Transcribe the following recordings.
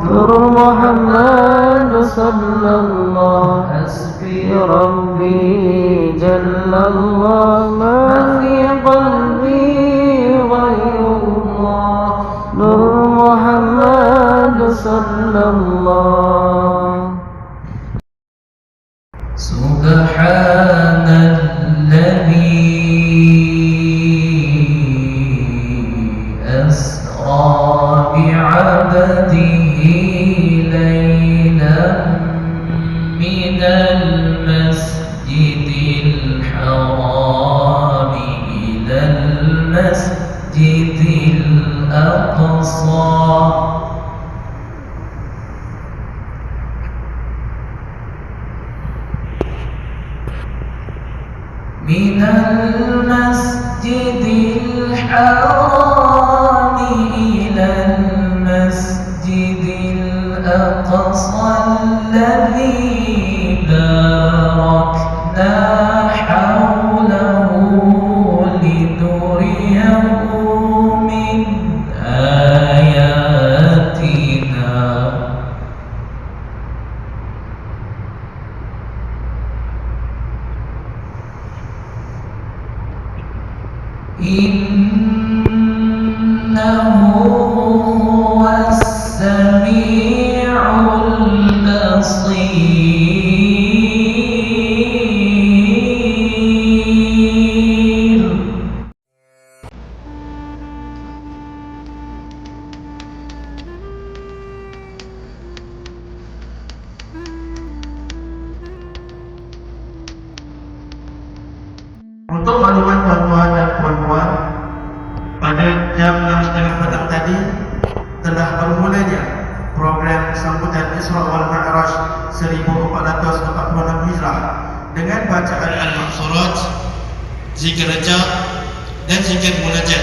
نور محمد صلى الله حسبي ربي جل الله ما في قلبي غير الله نور محمد صلى الله سبحان الذي أسرى بعبده ليلا من المسجد الحرام إلى المسجد الأقصى من المسجد الحرام إلى المسجد الأقصى الذي باركنا حوله لنريه من آياتنا إنه هو السميع البصير. Untuk maklumat tuan-tuan dan puan-puan, pada jam 6.30 petang tadi telah bermulanya program sambutan Isra wal Mi'raj 1446 Hijrah dengan bacaan Al-Ma'surat, zikir rajab dan zikir munajat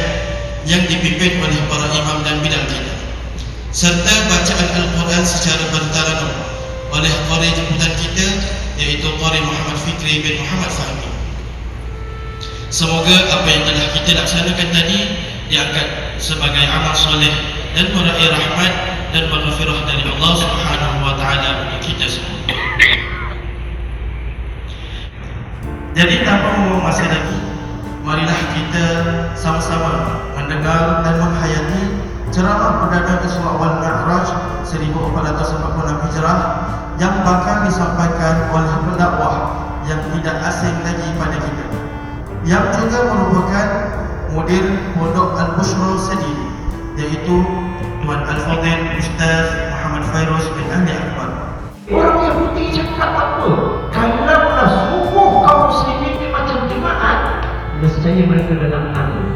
yang dipimpin oleh para imam dan bidang kita, serta bacaan Al-Quran secara bertaranum oleh qari jemputan kita, iaitu Qari Muhammad Fikri bin Muhammad Fahmi. Semoga apa yang telah kita laksanakan tadi diangkat sebagai amal soleh dan meraih rahmat dan maghfirah dari Allah Subhanahu wa taala bagi kita semua. Jadi tanpa membuang masa lagi, marilah kita sama-sama mendengar dan menghayati ceramah perdana Isra wal Mi'raj 1446 Hijrah yang bakal disampaikan oleh pendakwah yang tidak asing lagi pada kita, yang juga merupakan mudir Pondok Al-Bushra sendiri, iaitu Tuan Al-Fadhil Ustaz Muhammad Fairuz bin Ahli Akbar. Orang Yahudi cakap apa? Kalaulah sungguh kaum muslimin ni macam jemaat, nescaya mereka dalam angin.